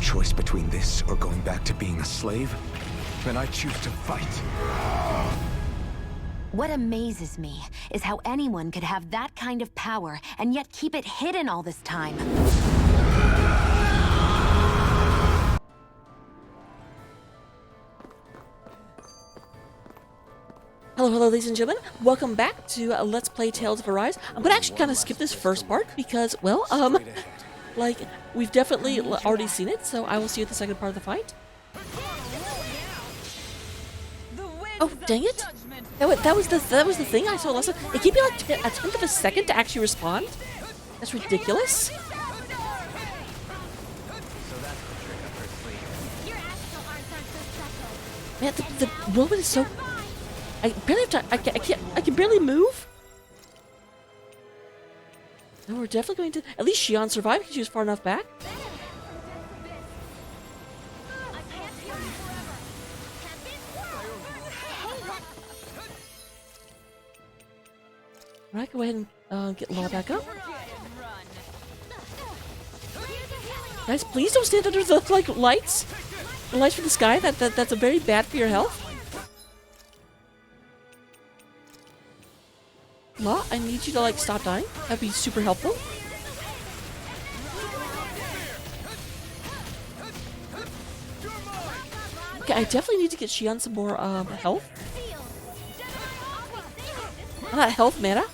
choice between this or going back to being a slave, then I choose to fight. What amazes me is how anyone could have that kind of power and yet keep it hidden all this time. Hello, ladies and gentlemen. Welcome back to Let's Play Tales of Arise. I'm gonna actually kind of skip this first part because, well, like, we've definitely already seen it, so I will see you at the second part of the fight. Oh, dang it! That was the thing I saw last time. It gave me like a tenth of a second to actually respond. That's ridiculous. Man, the robot is so. I barely have time. I can barely move. No, we're definitely going to. At least Shion survived because she was far enough back. Alright, go ahead and get Law back up. Guys, please don't stand under the like lights. The lights from the sky. That's a very bad for your health. Law, I need you to like stop dying. That'd be super helpful. Okay, I definitely need to get Shion some more health. Not health, mana.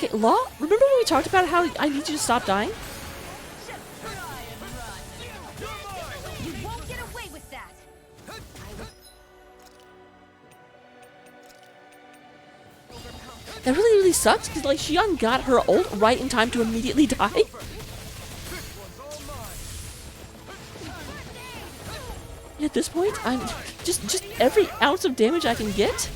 Okay, Law, remember when we talked about how I need you to stop dying? You won't get away with that. That really sucks because like Shion got her ult right in time to immediately die. At this point, I'm just every ounce of damage I can get.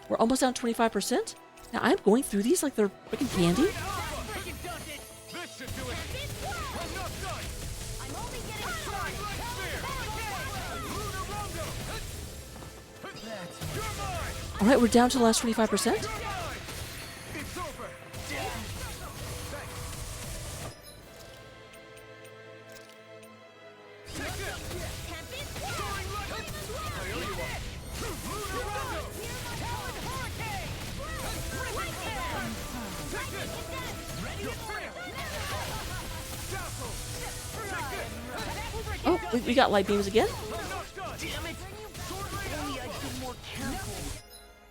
We're almost down 25%. Now I'm going through these like they're freaking candy. All right, we're down to the last 25%. Oh, we got light beams again.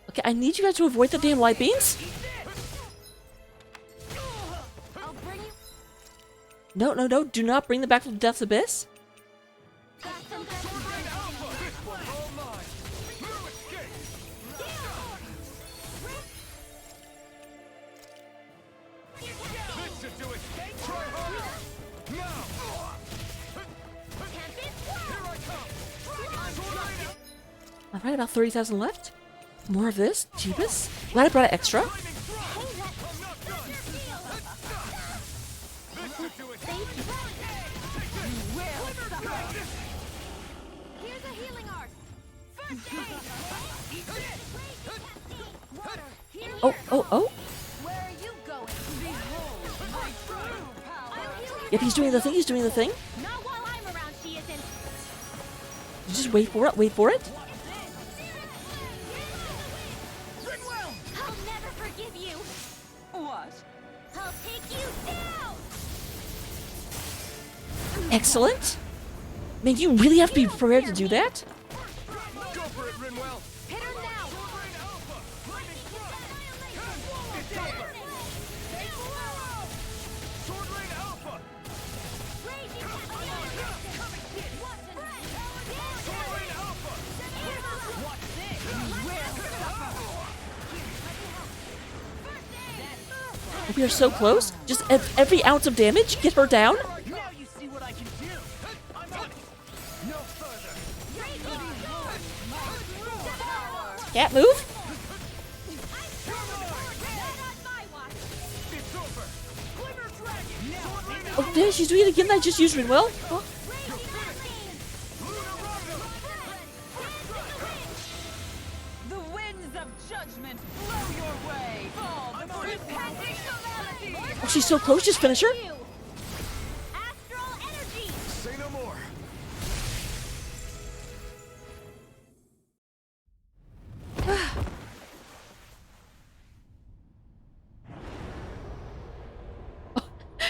Okay, I need you guys to avoid the damn light beams. No, do not bring them back from Death's Abyss. Alright, about 30,000 left. More of this? Jeebus. Glad I brought it extra. Oh. Yep, he's doing the thing. Just wait for it. Excellent. Man, you really have to be prepared to do that? We are so close. Just every ounce of damage, get her down. Now you see what I can do. I'm on it. No further. Can't move. Oh, damn, she's doing it again. I just used Rinwell. Huh? The winds of judgment blow your way. Fall the repenting calamity. Oh, she's so close. Just finish her. Astral energy. Say no more.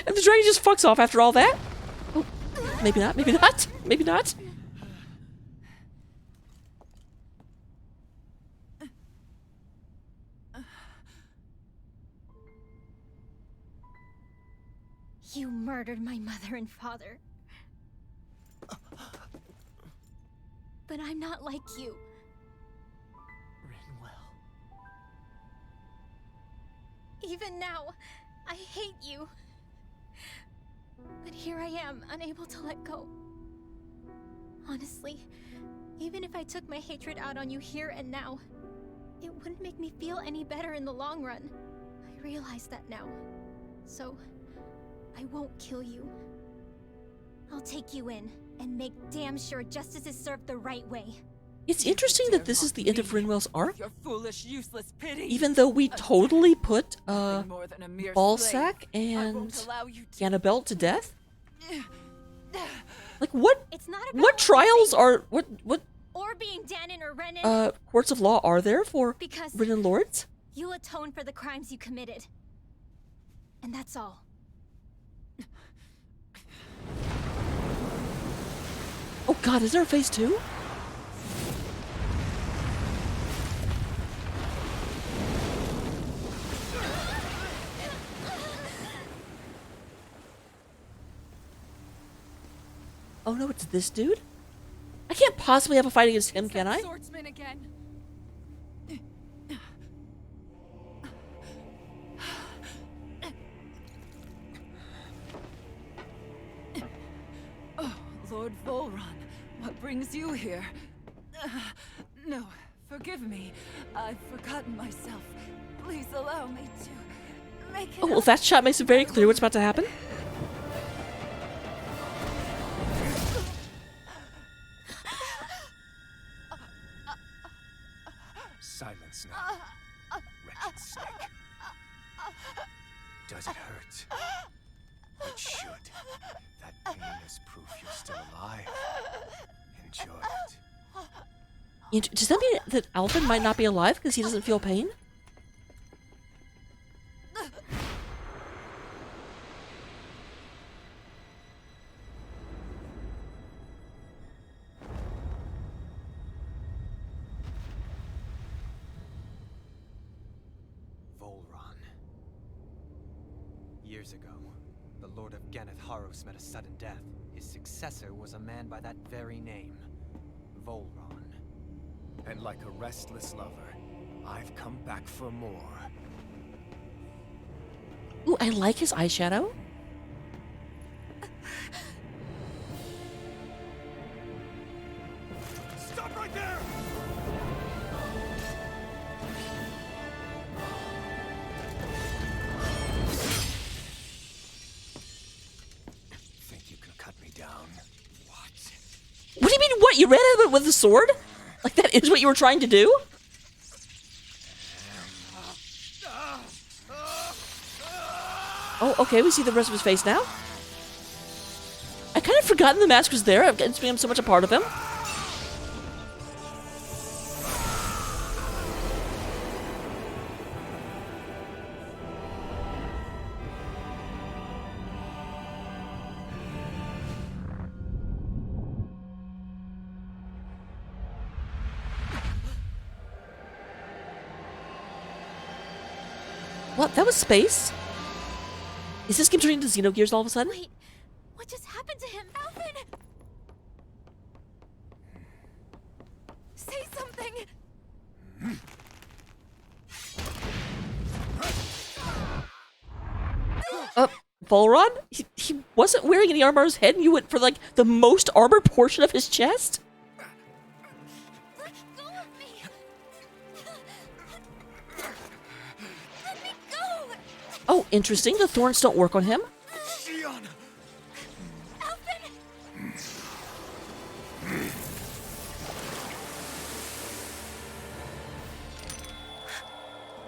And the dragon just fucks off after all that? Oh, maybe not, maybe not, maybe not. You murdered my mother and father. But I'm not like you. Even now, I hate you. But here I am, unable to let go. Honestly, even if I took my hatred out on you here and now, it wouldn't make me feel any better in the long run. I realize that now. So, I won't kill you. I'll take you in and make damn sure justice is served the right way. It's interesting that this is the end of Rinwell's arc, Your foolish, useless pity. even though we totally put Nothing more than a mere Ballsack slave. I and won't allow you to- Annabelle to death. Like what? It's not about What trials are what or being Danon or Renan, courts of law are there for because Renan lords? you'll atone for the crimes you committed. And that's all. Oh God, is there a phase 2? Oh no, it's this dude? I can't possibly have a fight against him, can I? Swordsman again. Oh, Lord Volron, what brings you here? No, forgive me. I've forgotten myself. Please allow me to make it Oh, well, up. that shot makes it very clear what's about to happen. Silence now. Wretched snake. Does it hurt? It should. That pain is proof you're still alive. Enjoy it. Does that mean that Alvin might not be alive because he doesn't feel pain? Volron. Years ago, the Lord of Ganeth Haros met a sudden death. His successor was a man by that very name, Volron. And like a restless lover, I've come back for more. Ooh, I like his eyeshadow. Stop right there! Think you can cut me down? What? What do you mean, what? You ran at him with a sword? Like, that is what you were trying to do? Oh, okay, we see the rest of his face now. I kind of forgotten the mask was there. It's become so much a part of him. What? That was space? Is this game turning into Xenogears all of a sudden? Wait, what just happened to him? Alvin! Say something! Volron? He wasn't wearing any armor on his head and you went for, like, the most armored portion of his chest? Oh, interesting. The thorns don't work on him. Shion!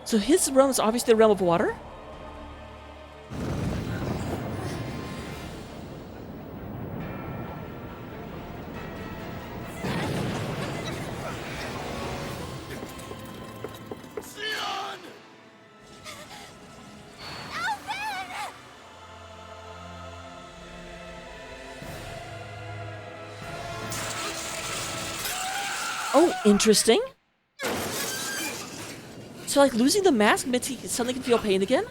So his realm is obviously the realm of water. Shion! Oh, interesting. So, like, losing the mask meant he suddenly can feel pain again?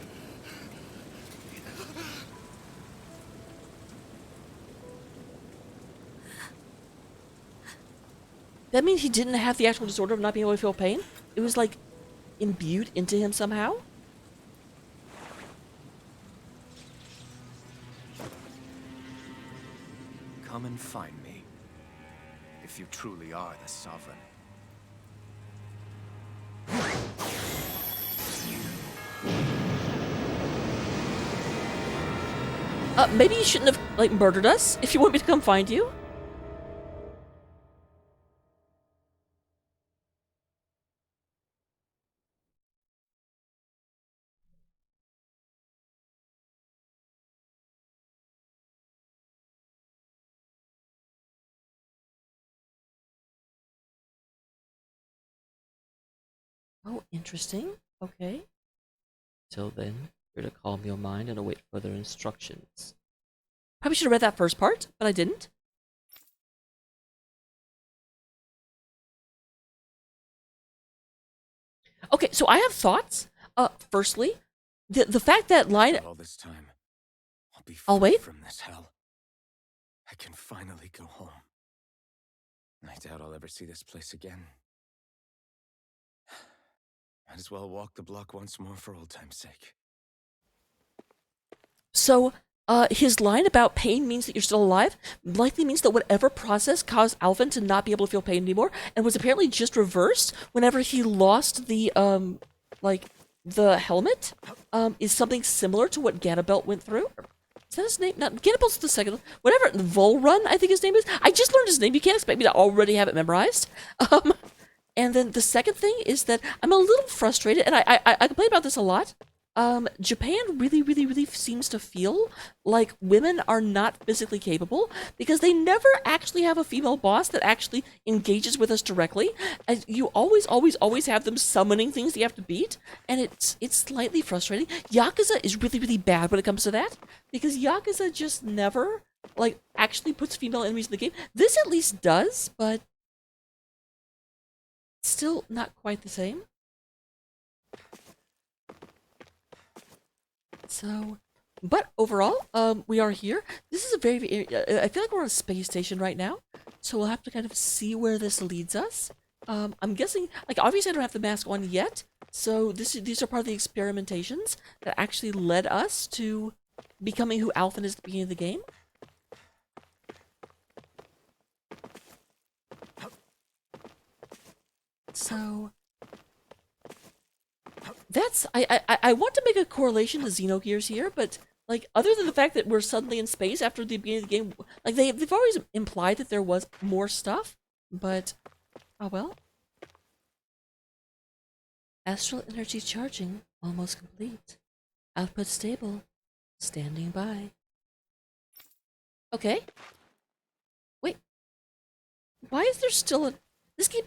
That means he didn't have the actual disorder of not being able to feel pain? It was, like, imbued into him somehow? Come and find me, if you truly are the Sovereign. Maybe you shouldn't have, like, murdered us if you want me to come find you. Oh, interesting. Okay. Till then, you're to calm your mind and await further instructions. Probably should have read that first part, but I didn't. Okay, so I have thoughts. Firstly, the fact that line. All this time, I'll be I'll free wait. from this hell. I can finally go home. I doubt I'll ever see this place again. Might as well walk the block once more for old time's sake. So, his line about pain means that you're still alive likely means that whatever process caused Alvin to not be able to feel pain anymore, and was apparently just reversed whenever he lost the, like, the helmet, is something similar to what Ganabelt went through. Is that his name? Not Ganabelt's the second. Whatever, Volrun, I think his name is. I just learned his name. You can't expect me to already have it memorized. And then the second thing is that I'm a little frustrated, and I complain about this a lot. Japan really seems to feel like women are not physically capable because they never actually have a female boss that actually engages with us directly. As you always have them summoning things that you have to beat, and it's slightly frustrating. Yakuza is really bad when it comes to that because Yakuza just never, like, actually puts female enemies in the game. This at least does, but still not quite the same. So, but overall, we are here. This is a very, I feel like we're on a space station right now, so we'll have to kind of see where this leads us. I'm guessing, like, obviously I don't have the mask on yet, so these are part of the experimentations that actually led us to becoming who Alphen is at the beginning of the game. So that's I want to make a correlation to Xenogears here, but like other than the fact that we're suddenly in space after the beginning of the game, like they've always implied that there was more stuff, but oh well. Astral energy charging almost complete. Output stable. Standing by. Okay. Wait. Why is there still a this game?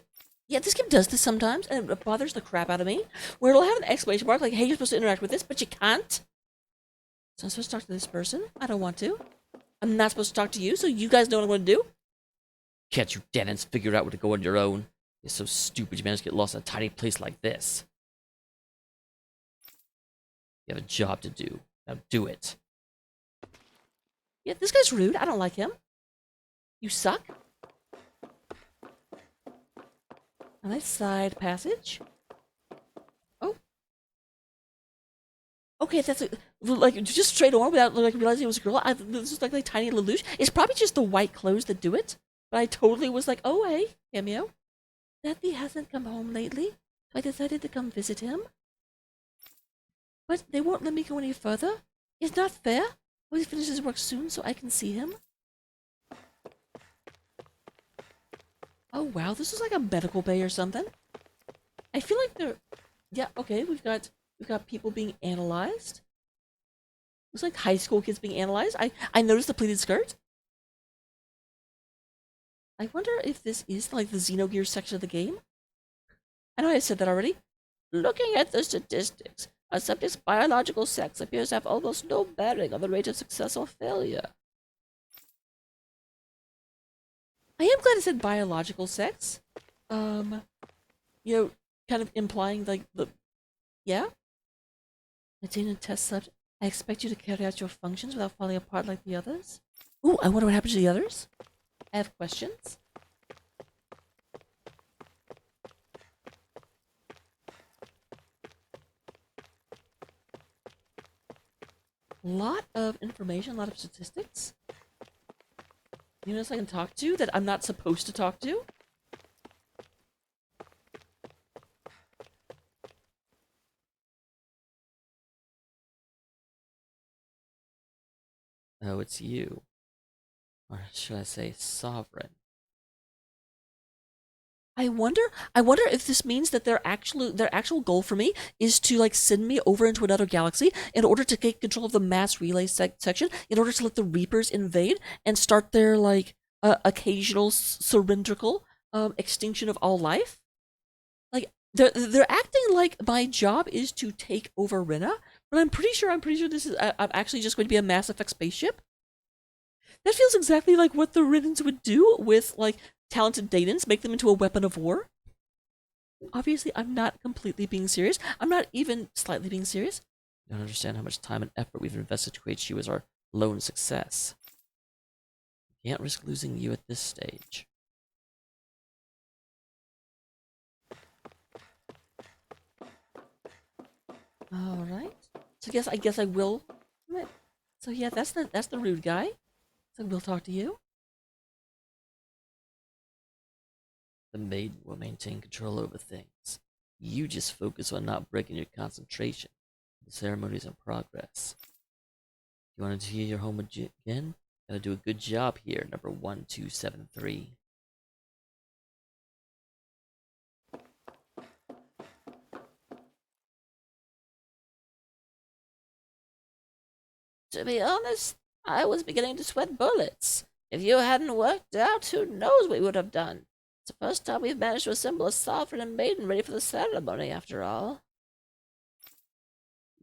Yeah, this game does this sometimes, and it bothers the crap out of me. Where it'll have an exclamation mark like, hey, you're supposed to interact with this, but you can't. So I'm supposed to talk to this person? I don't want to. I'm not supposed to talk to you, so you guys know what I'm going to do? Can't you Denons figure out where to go on your own? You're so stupid you managed to get lost in a tiny place like this. You have a job to do. Now do it. Yeah, this guy's rude. I don't like him. You suck. A nice side passage. Oh. Okay, that's like just straight on without like realizing it was a girl. This is like a tiny Lelouch. It's probably just the white clothes that do it. But I totally was like, oh hey, cameo. Daddy hasn't come home lately, so I decided to come visit him. But they won't let me go any further? It's not fair. Will he finish his work soon so I can see him? Oh wow, this is like a medical bay or something. I feel like they're... Yeah, okay, we've got people being analyzed. Looks like high school kids being analyzed. I noticed the pleated skirt. I wonder if this is like the Xenogears section of the game. I know I said that already. Looking at the statistics, a subject's biological sex appears to have almost no bearing on the rate of success or failure. I am glad it said biological sex. You know, kind of implying like the... Yeah? Attain a test subject. I expect you to carry out your functions without falling apart like the others. Ooh, I wonder what happened to the others. I have questions. A lot of information, a lot of statistics. Units I can talk to that I'm not supposed to talk to. Oh, it's you. Or should I say sovereign? I wonder if this means that their actual goal for me is to like send me over into another galaxy in order to take control of the mass relay section, in order to let the Reapers invade and start their like occasional cylindrical extinction of all life. Like they're acting like my job is to take over Rinna, but I'm pretty sure this is I'm actually just going to be a Mass Effect spaceship. That feels exactly like what the Rinnans would do with like talented Datans, make them into a weapon of war. Obviously, I'm not completely being serious. I'm not even slightly being serious. I don't understand how much time and effort we've invested to create you as our lone success. Can't risk losing you at this stage. All right. So I guess I will. So yeah, that's the rude guy. So we'll talk to you. The maiden will maintain control over things. You just focus on not breaking your concentration. The ceremony's in progress. If you want to hear your home again, gotta do a good job here, number 1273. To be honest, I was beginning to sweat bullets. If you hadn't worked out, who knows what we would have done. It's the first time we've managed to assemble a sovereign and maiden ready for the ceremony, after all.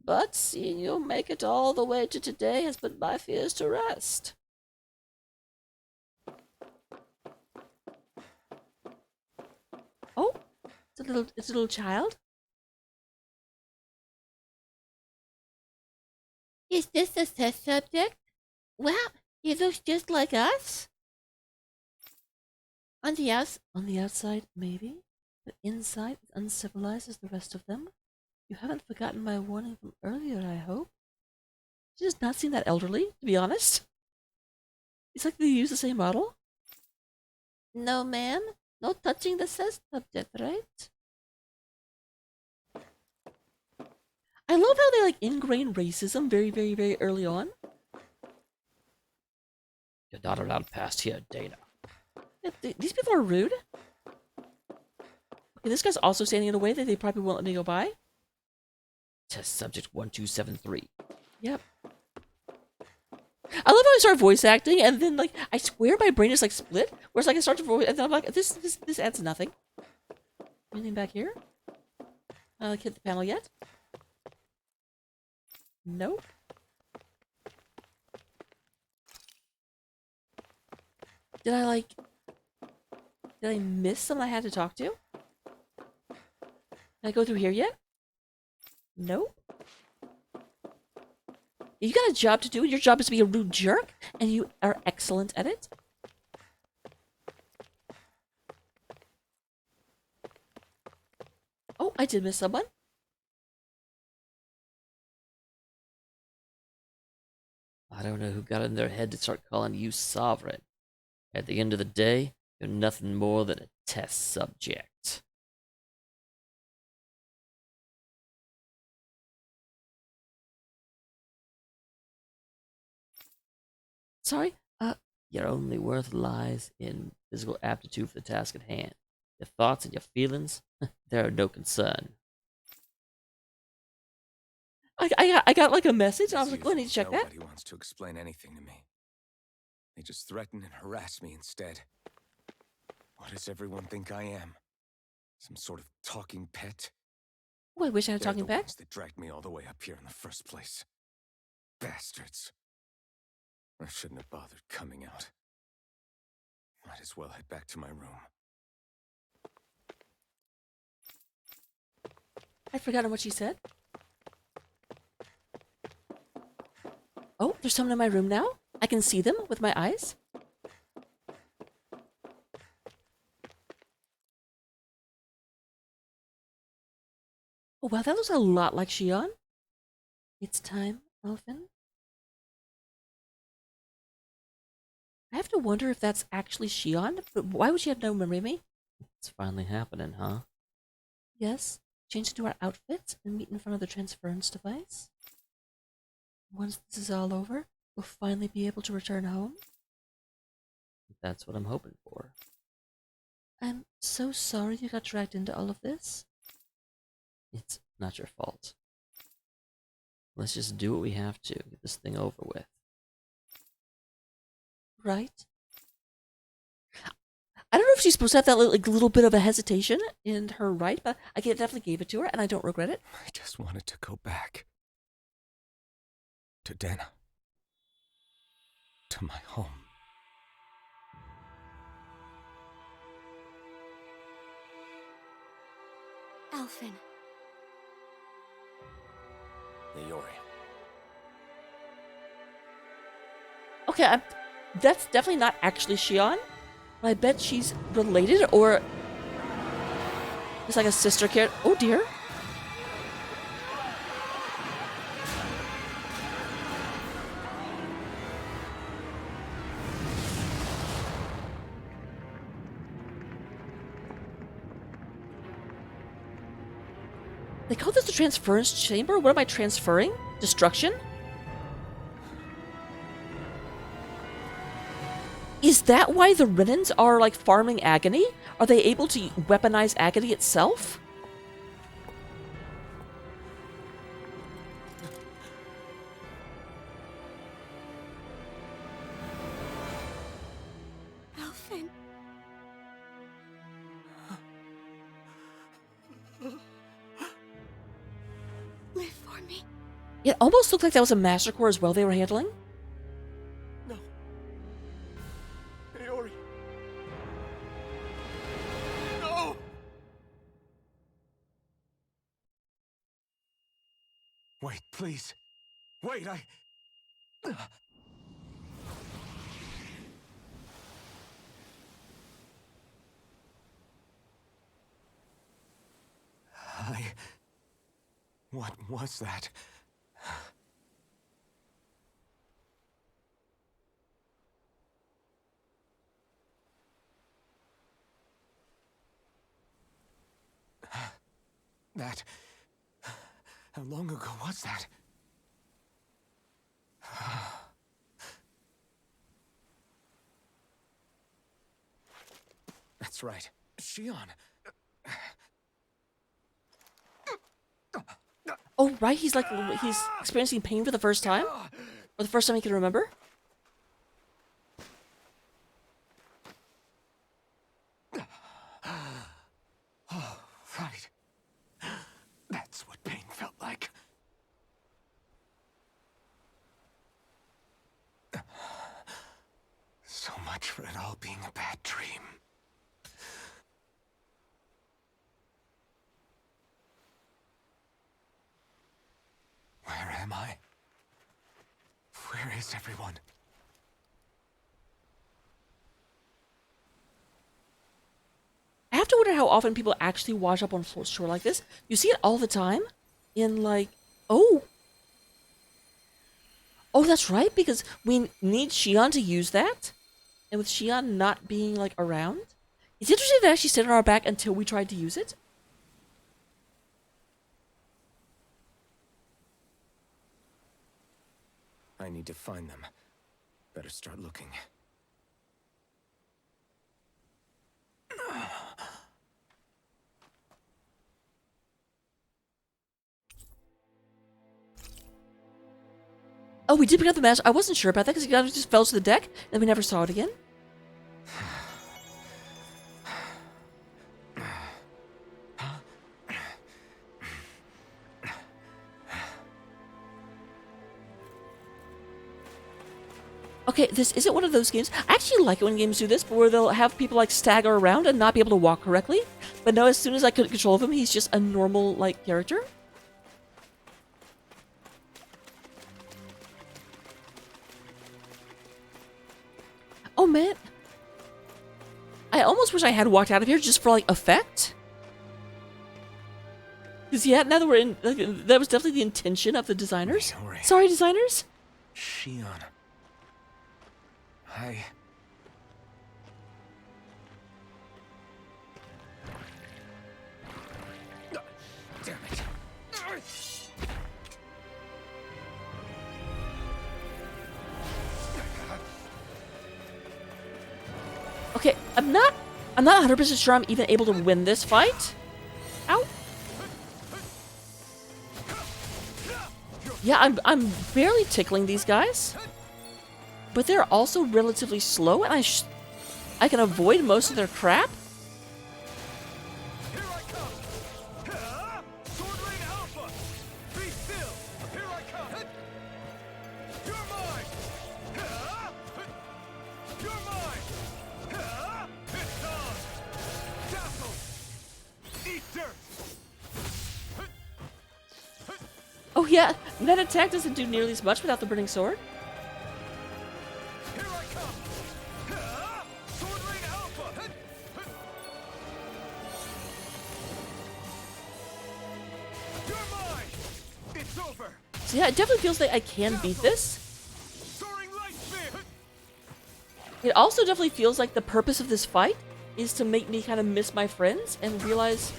But seeing you make it all the way to today has put my fears to rest. Oh, it's a little child. Is this a test subject? Wow, he looks just like us. On the outside, maybe, but inside, as uncivilized as the rest of them. You haven't forgotten my warning from earlier, I hope. She does not seem that elderly, to be honest. It's like they use the same model. No, ma'am. No touching the test subject, right? I love how they like ingrain racism very, very, very early on. You're not allowed past here, Dana. Yeah, these people are rude. Okay, this guy's also standing in a way that they probably won't let me go by. Test subject 1273. Yep. I love how I start voice acting, and then like I swear my brain is like split. Where it's like I start to voice, and then I'm like, this adds nothing. Anything back here? Hit the panel yet? Nope. Did I miss someone I had to talk to? Did I go through here yet? Nope. You got a job to do, and your job is to be a rude jerk, and you are excellent at it. Oh, I did miss someone. I don't know who got in their head to start calling you sovereign. At the end of the day, you're nothing more than a test subject. Sorry? Your only worth lies in physical aptitude for the task at hand. Your thoughts and your feelings, they're no concern. I got like a message, and I was like, oh, I need to check that. Nobody wants to explain anything to me. They just threaten and harass me instead. What does everyone think I am? Some sort of talking pet? Oh, I wish I had a They're talking the pet. ones that dragged me all the way up here in the first place. Bastards. I shouldn't have bothered coming out. Might as well head back to my room. I'd forgotten what she said. Oh, there's someone in my room now. I can see them with my eyes. Oh, wow, that looks a lot like Shion. It's time, Elfin. I have to wonder if that's actually Shion, but why would she have no memory of me? It's finally happening, huh? Yes. Change into our outfits and meet in front of the transference device. Once this is all over, we'll finally be able to return home. That's what I'm hoping for. I'm so sorry you got dragged into all of this. It's not your fault. Let's just do what we have to, get this thing over with. Right? I don't know if she's supposed to have that little bit of a hesitation in her right, but I definitely gave it to her, and I don't regret it. I just wanted to go back. To Dana. To my home. Alphen. Leori. Okay, that's definitely not actually Shion. But I bet she's related, or it's like a sister character. Oh dear. They call this the transference chamber? What am I transferring? Destruction? Is that why the Renans are like farming agony? Are they able to weaponize agony itself? Alphen. Live for me. It almost looked like that was a Master Core as well they were handling. No. Leori. No! Wait, please. Wait, What was that? That... How long ago was that? That's right. Shion. Oh, right, he's experiencing pain for the first time? Or the first time he can remember? Oh, right. That's what pain felt like. So much for it all being a bad dream. Where am I? Where is everyone? I have to wonder how often people actually wash up on shore like this. You see it all the time in like, oh, that's right, because we need Shion to use that, and with Shion not being like around, it's interesting to actually sit on our back until we tried to use it. I need to find them. Better start looking. Oh, we did pick up the mask. I wasn't sure about that because he kind of just fell to the deck and we never saw it again. Okay, this isn't one of those games. I actually like it when games do this, but where they'll have people like stagger around and not be able to walk correctly. But no, as soon as I could control of him, he's just a normal like character. Oh man, I almost wish I had walked out of here just for like effect. Because yeah, now that we're in, like, that was definitely the intention of the designers. Sorry, designers. Shion. Hi. Damn it. Okay, I'm not 100% sure I'm even able to win this fight. Ow. Yeah, I'm barely tickling these guys. But they're also relatively slow, and I can avoid most of their crap. Here I come. Sword Lane Alpha. Be still. Here I come. You're mine. You're mine. It's on. Dazzle. Eat dirt. Oh yeah, that attack doesn't do nearly as much without the burning sword. Here I come. Sword Lane Alpha. You're mine. It's over. So yeah, it definitely feels like I can beat this. Soaring light spear. It also definitely feels like the purpose of this fight is to make me kind of miss my friends and realize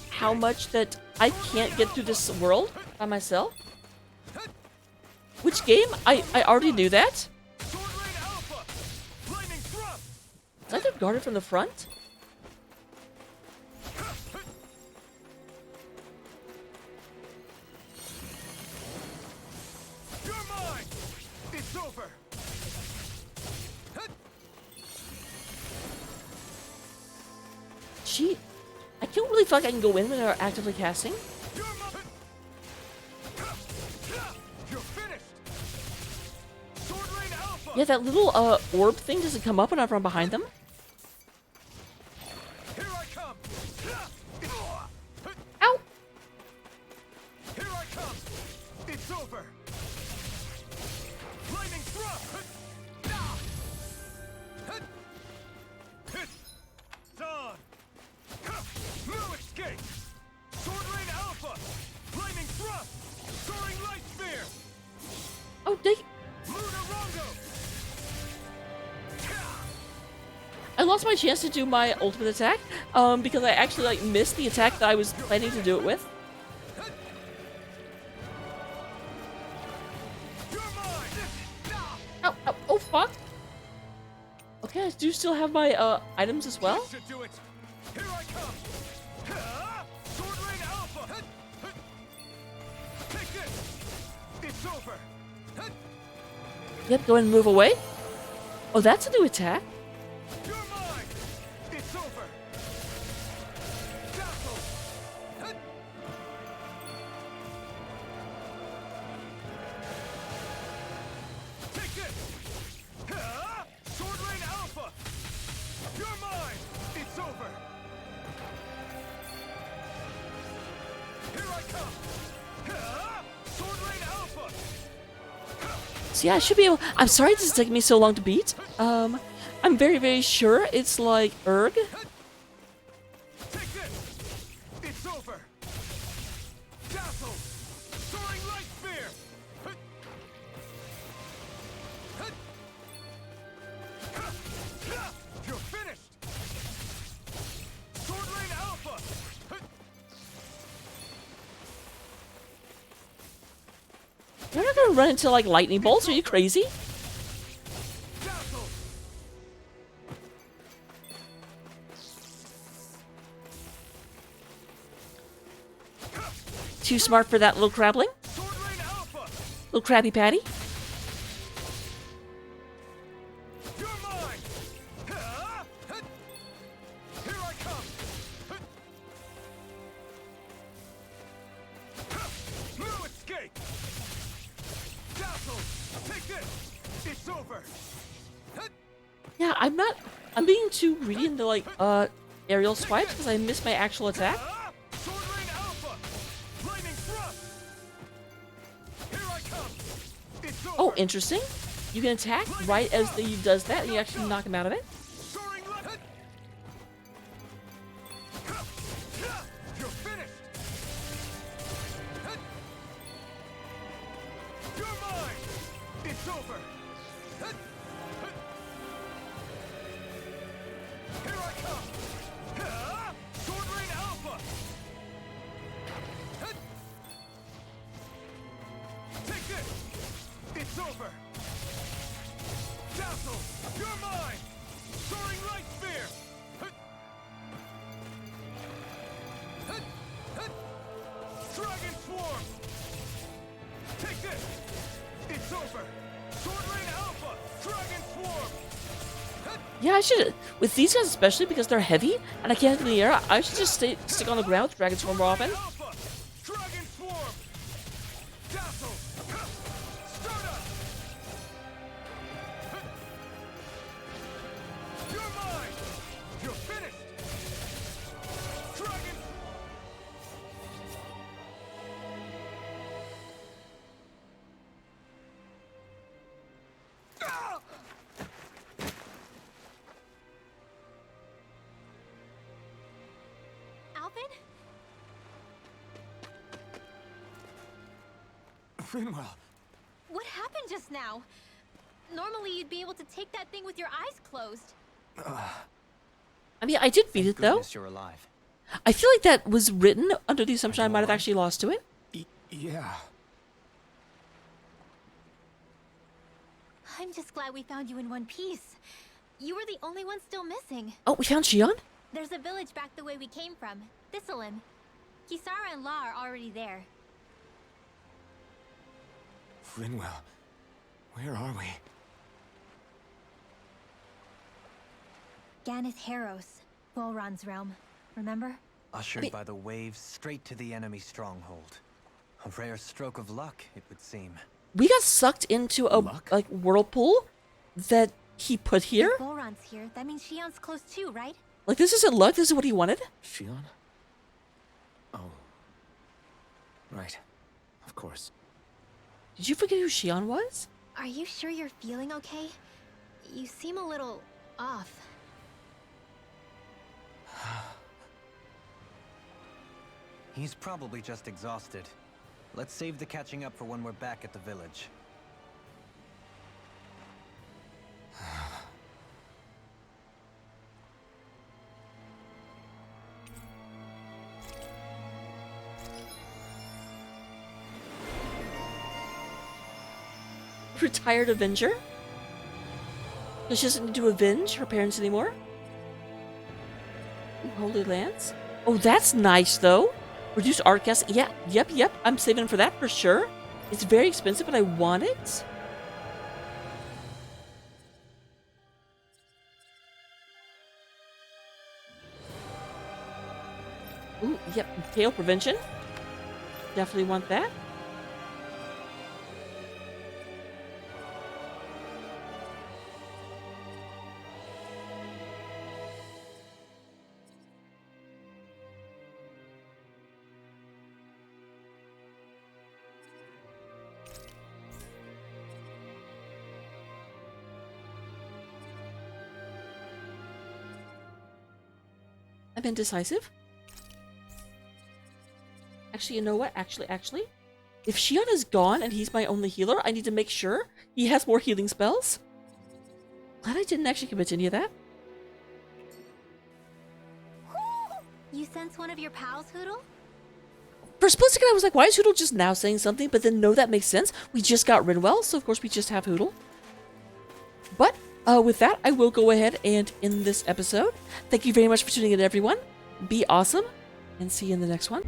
how much that I can't get through this world by myself. Which game? I already knew that. Sword Lane Alpha. Lightning thrust. Is that guarded from the front? You're mine. It's over. Gee, I don't really feel like I can go in when they're actively casting. You're mine. You're finished. Sword Lane Alpha. Yeah, that little orb thing doesn't come up when I run behind them. Here I come. Ow! Here I come. It's over. Lightning thrust. It's on. No escape. Sword Lane Alpha. Lightning thrust. Soaring light spear. Oh, dang! Lunarongo. I lost my chance to do my ultimate attack because I actually like missed the attack that I was planning to do it with. You're mine. Ow, ow, oh fuck! Okay, I do still have my items as well. Should do it. Here I come. Sword Lane Alpha. Take this. It's over. Yep, go ahead and move away. Oh, that's a new attack. You're mine. It's over. Dazzle. Take this. Sword Lane Alpha. You're mine. It's over. Here I come. Sword Lane Alpha. So yeah, I should be able. I'm sorry this is taking me so long to beat. I'm very, very sure it's like Erg. Take this. It's over. Dazzle. Soaring light spear. You're finished. Sword Lane Alpha. You're not gonna run into like lightning bolts? Are you crazy? Too smart for that little crabling. Sword Rain Alpha! Little Krabby Patty. You're mine! Ha! Hut! Here I come! Hut! Ha! No escape! Dazzle! Take this! It's over! Hut! Yeah, I'm being too greedy into like aerial swipes because I missed my actual attack. Ah! Sword Rain Alpha! Lightning thrust! Here I come! It's over! Oh, interesting. You can attack right as he does that, and you actually knock him out of it. Soaring left! You're finished! You're mine! It's over! Here I come! Sword Rain Alpha! Take this! It's over! Dazzle! You're mine! Soaring Light Sphere! Dragon Swarm! Take this! It's over! Sword Rain Alpha! Dragon Swarm! Yeah, I should. With these guys especially because they're heavy and I can't hit in the air, I should just stick on the ground with Dragon Swarm more often. Alpha! Dragon Swarm! Dazzle! Stardust! You're mine! You're finished! Dragon... Ah! Alvin? Finwell, What happened just now? Normally you'd be able to take that thing with your eyes closed. I mean, I did beat it though. Goodness you're alive. I feel like that was written under the assumption I might have actually lost to it. yeah. I'm just glad we found you in one piece. You were the only one still missing. Oh, we found Shion? There's a village back the way we came from, Thistleim. Kisara and La are already there. Finwell, where are we? Ganeth Haros, Volron's realm. Remember? Ushered by the waves straight to the enemy stronghold. A rare stroke of luck, it would seem. We got sucked into a like whirlpool that he put here. If Volron's here, that means Shion's close too, right? Like this isn't luck, this is what he wanted. Shion? Oh. Right. Of course. Did you forget who Shion was? Are you sure you're feeling okay? You seem a little off. He's probably just exhausted. Let's save the catching up for when we're back at the village. Retired Avenger? She doesn't need to avenge her parents anymore? Holy Lands? Oh, that's nice, though. Reduced art gas. Yeah, yep. I'm saving for that for sure. It's very expensive, but I want it. Ooh, yep. KO prevention. Definitely want that. I'm indecisive. Actually, you know what? Actually, if Shion is gone and he's my only healer, I need to make sure he has more healing spells. Glad I didn't actually commit to any of that. You sense one of your pals, Hoodle? For a split second, I was like, why is Hoodle just now saying something? But then, no, that makes sense. We just got Rinwell, so of course we just have Hoodle. But with that, I will go ahead and end this episode. Thank you very much for tuning in, everyone. Be awesome, and see you in the next one.